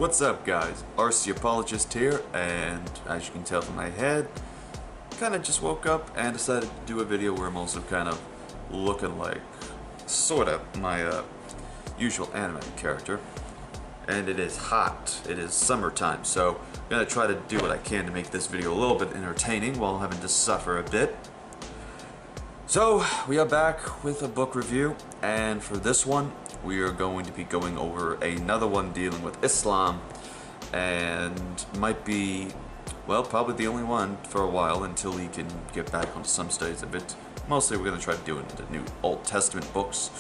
What's up guys, RCA apologist here, and as you can tell from my head, kinda just woke up and decided to do a video where I'm also kind of looking like, sorta, my usual anime character. And it is hot, it is summertime, so I'm gonna try to do what I can to make this video a little bit entertaining while having to suffer a bit. So, we are back with a book review, and for this one, we are going to be going over another one dealing with Islam, and might be, well, probably the only one for a while until we can get back onto some studies of it. Mostly we're going to try to do it in the new Old Testament books,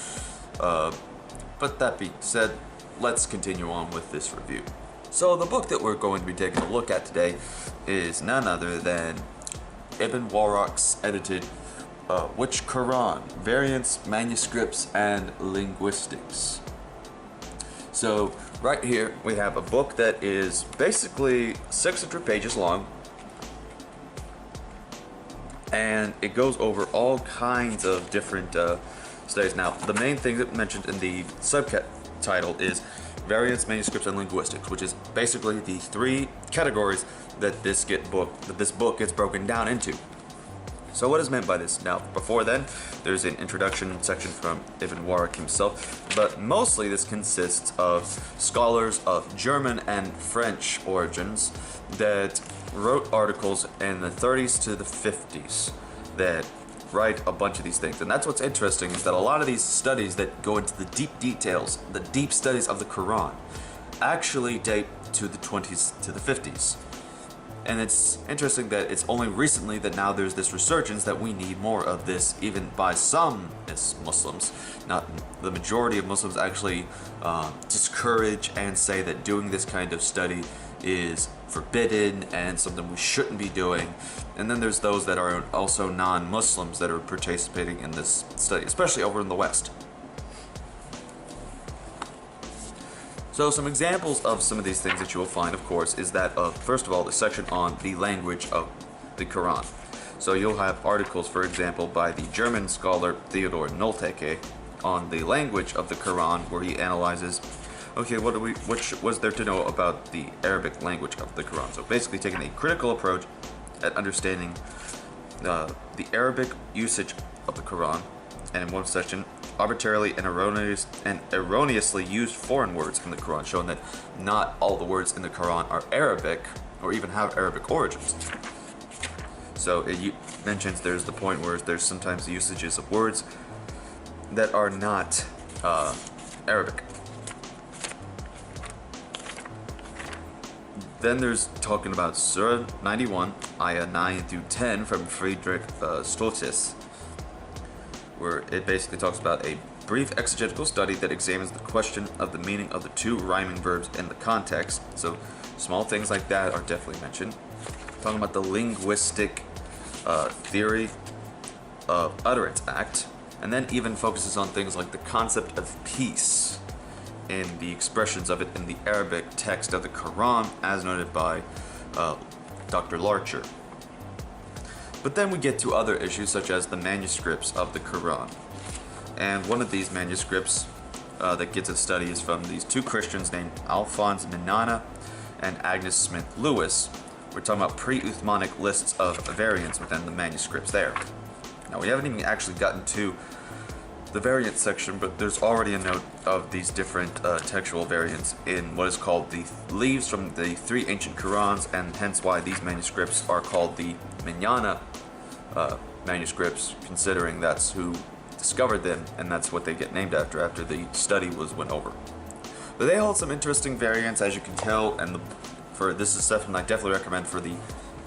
but that being said, let's continue on with this review. So the book that we're going to be taking a look at today is none other than Ibn Warraq's edited which Quran, Variants, Manuscripts, and Linguistics. So right here we have a book that is basically 600 pages long, and it goes over all kinds of different studies. Now the main thing that mentioned in the subtitle is Variants, Manuscripts, and Linguistics, which is basically the three categories that this book gets broken down into. So what is meant by this? Now, before then, there's an introduction section from Ibn Warraq himself, but mostly this consists of scholars of German and French origins that wrote articles in the 30s to the 50s that write a bunch of these things. And that's what's interesting, is that a lot of these studies that go into the deep details, the deep studies of the Quran, actually date to the 20s to the 50s. And it's interesting that it's only recently that now there's this resurgence that we need more of this, even by some Muslims. Not the majority of Muslims actually discourage and say that doing this kind of study is forbidden and something we shouldn't be doing. And then there's those that are also non-Muslims that are participating in this study, especially over in the West. So some examples of some of these things that you will find, of course, is that of, first of all, the section on the language of the Quran. So you'll have articles, for example, by the German scholar Theodor Nolteke on the language of the Quran, where he analyzes, okay, what was there to know about the Arabic language of the Quran? So basically taking a critical approach at understanding the Arabic usage of the Quran, and in one section, arbitrarily and erroneously used foreign words in the Quran, showing that not all the words in the Quran are Arabic or even have Arabic origins. So it mentions there's the point where there's sometimes the usages of words that are not Arabic. Then there's talking about Surah 91, Ayah 9 through 10 from Friedrich Stoltes, where it basically talks about a brief exegetical study that examines the question of the meaning of the two rhyming verbs in the context. So small things like that are definitely mentioned. Talking about the linguistic theory of utterance act, and then even focuses on things like the concept of peace and the expressions of it in the Arabic text of the Quran, as noted by Dr. Larcher. But then we get to other issues such as the manuscripts of the Quran. And one of these manuscripts that gets a study is from these two Christians named Alphonse Minana and Agnes Smith Lewis. We're talking about pre-Uthmanic lists of variants within the manuscripts there. Now we haven't even actually gotten to the variant section, but there's already a note of these different textual variants in what is called the leaves from the three ancient Qurans, and hence why these manuscripts are called the Minana manuscripts, considering that's who discovered them, and that's what they get named after the study went over. But they hold some interesting variants, as you can tell, and this is something I definitely recommend for the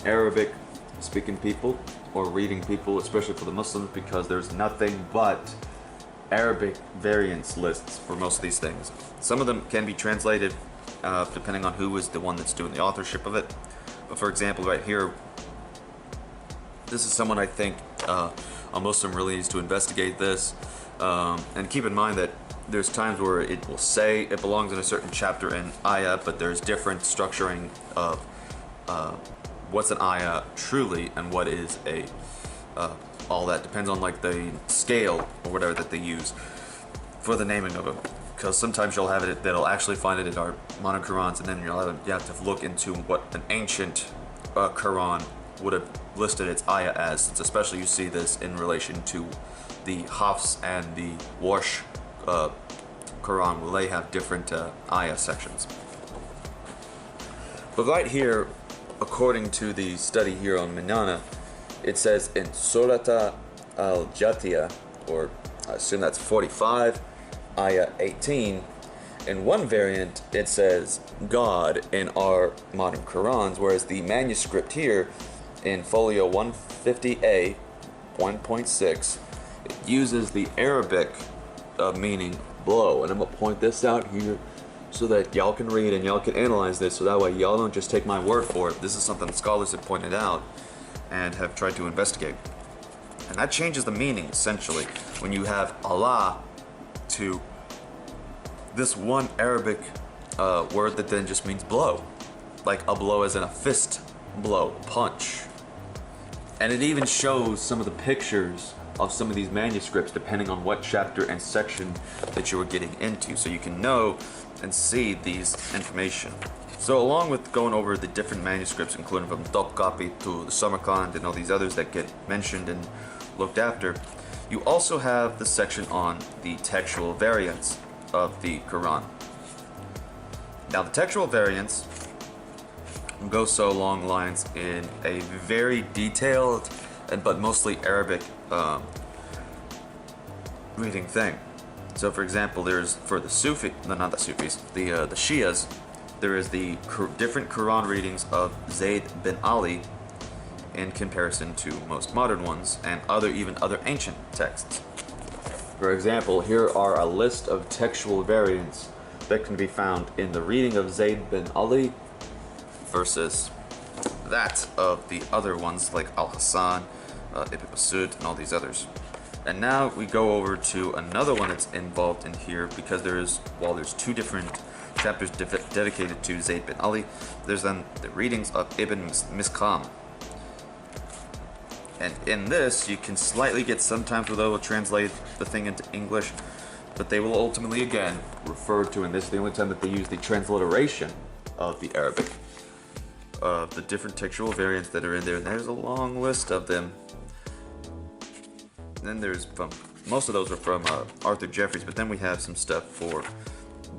Arabic speaking people or reading people, especially for the Muslims, because there's nothing but Arabic variants lists for most of these things. Some of them can be translated depending on who is the one that's doing the authorship of it. But for example, right here, this is someone I think a Muslim really needs to investigate this. And keep in mind that there's times where it will say it belongs in a certain chapter in ayah, but there's different structuring of what's an ayah truly and what is a all that depends on like the scale or whatever that they use for the naming of them. because sometimes you'll have it that'll actually find it in our modern Qurans, and then you have to look into what an ancient Quran would have listed its ayah as. Since especially you see this in relation to the Hafs and the Warsh Quran, where they have different ayah sections. But right here, according to the study here on Minana, it says in Surata al-Jatiyah, or I assume that's 45, ayah 18. In one variant, it says God in our modern Qurans, whereas the manuscript here in folio 150A 1.6, it uses the Arabic meaning blow. And I'm going to point this out here so that y'all can read and y'all can analyze this, so that way y'all don't just take my word for it. This is something scholars have pointed out and have tried to investigate. And that changes the meaning, essentially, when you have Allah to this one Arabic word that then just means blow. Like a blow as in a fist blow, punch. And it even shows some of the pictures of some of these manuscripts depending on what chapter and section that you were getting into, so you can know and see these information. So along with going over the different manuscripts, including from Topkapi to the Samarkand and all these others that get mentioned and looked after, you also have the section on the textual variants of the Quran. Now the textual variants go so along lines in a very detailed but mostly Arabic reading thing. So for example, there's for the not the Sufis, the Shias, there is the different Quran readings of Zayd bin Ali in comparison to most modern ones and even other ancient texts. For example, here are a list of textual variants that can be found in the reading of Zayd bin Ali versus that of the other ones like Al-Hassan, Ibn Masud, and all these others. And now we go over to another one that's involved in here, because while there's two different chapters dedicated to Zayd bin Ali, there's then the readings of Ibn Miskam. And in this, you can slightly get sometimes where they will translate the thing into English, but they will ultimately, again, refer to, and this is the only time that they use the transliteration of the Arabic, of the different textual variants that are in there. And there's a long list of them. And then there's most of those are from Arthur Jeffries, but then we have some stuff for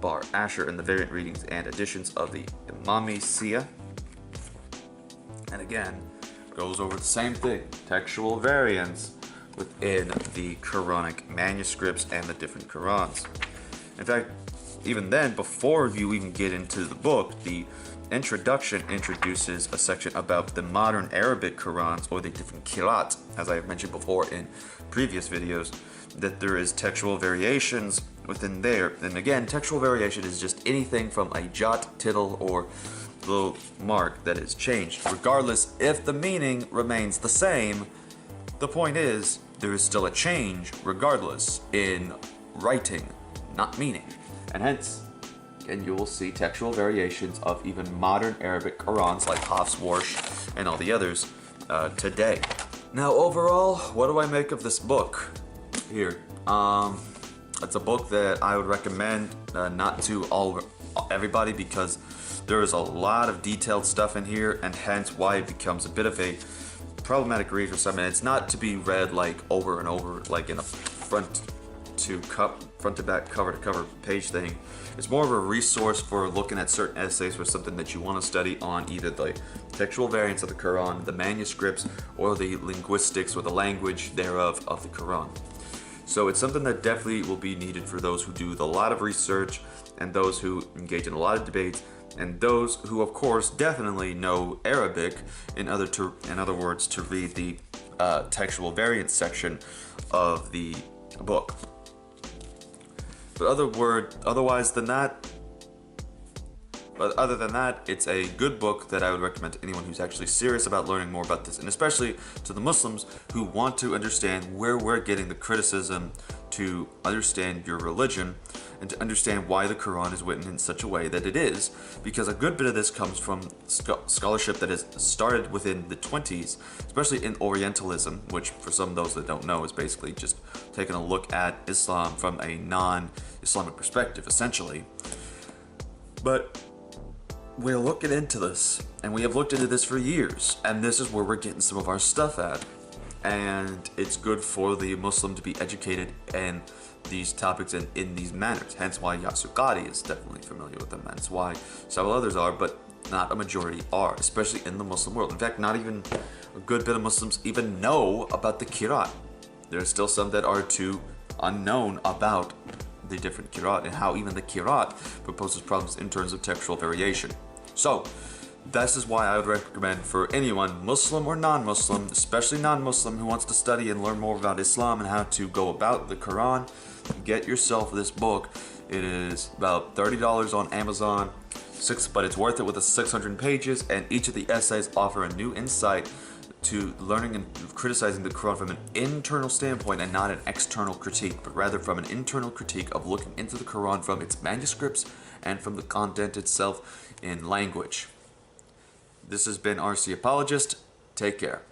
Bar Asher in the variant readings and editions of the Imami Sia. And again, goes over the same thing, textual variants within the Quranic manuscripts and the different Qurans. In fact, even then, before you even get into the book, the introduction introduces a section about the modern Arabic Qurans, or the different Qira'at, as I have mentioned before in previous videos, that there is textual variations within there. And again, textual variation is just anything from a jot, tittle, or little mark that is changed. Regardless if the meaning remains the same, the point is there is still a change regardless in writing, not meaning. And hence, and you will see textual variations of even modern Arabic Qurans like Hafs, Warsh, and all the others today. Now overall, what do I make of this book here? It's a book that I would recommend not to everybody, because there is a lot of detailed stuff in here, and hence why it becomes a bit of a problematic read for some. And it's not to be read like over and over, like in a front to back, cover to cover page thing. It's more of a resource for looking at certain essays or something that you want to study on either the textual variants of the Quran, the manuscripts, or the linguistics or the language thereof of the Quran. So it's something that definitely will be needed for those who do a lot of research, and those who engage in a lot of debates, and those who, of course, definitely know Arabic, in other words, to read the textual variants section of the book. But other than that, it's a good book that I would recommend to anyone who's actually serious about learning more about this, and especially to the Muslims who want to understand where we're getting the criticism to understand your religion and to understand why the Quran is written in such a way that it is, because a good bit of this comes from scholarship that has started within the 20s, especially in Orientalism, which for some of those that don't know is basically just taking a look at Islam from a non-Islamic perspective, essentially. But we're looking into this, and we have looked into this for years, and this is where we're getting some of our stuff at. And it's good for the Muslim to be educated in these topics and in these manners. Hence why Yasir Qadi is definitely familiar with them. That's why several others are, but not a majority are, especially in the Muslim world. In fact, not even a good bit of Muslims even know about the Qur'an. There are still some that are too unknown about the different Qur'an and how even the Qur'an proposes problems in terms of textual variation. So, this is why I would recommend for anyone, Muslim or non-Muslim, especially non-Muslim, who wants to study and learn more about Islam and how to go about the Quran, get yourself this book. It is about $30 on Amazon, but it's worth it with the 600 pages, and each of the essays offer a new insight to learning and criticizing the Quran from an internal standpoint and not an external critique, but rather from an internal critique of looking into the Quran from its manuscripts and from the content itself in language. This has been RC Apologist. Take care.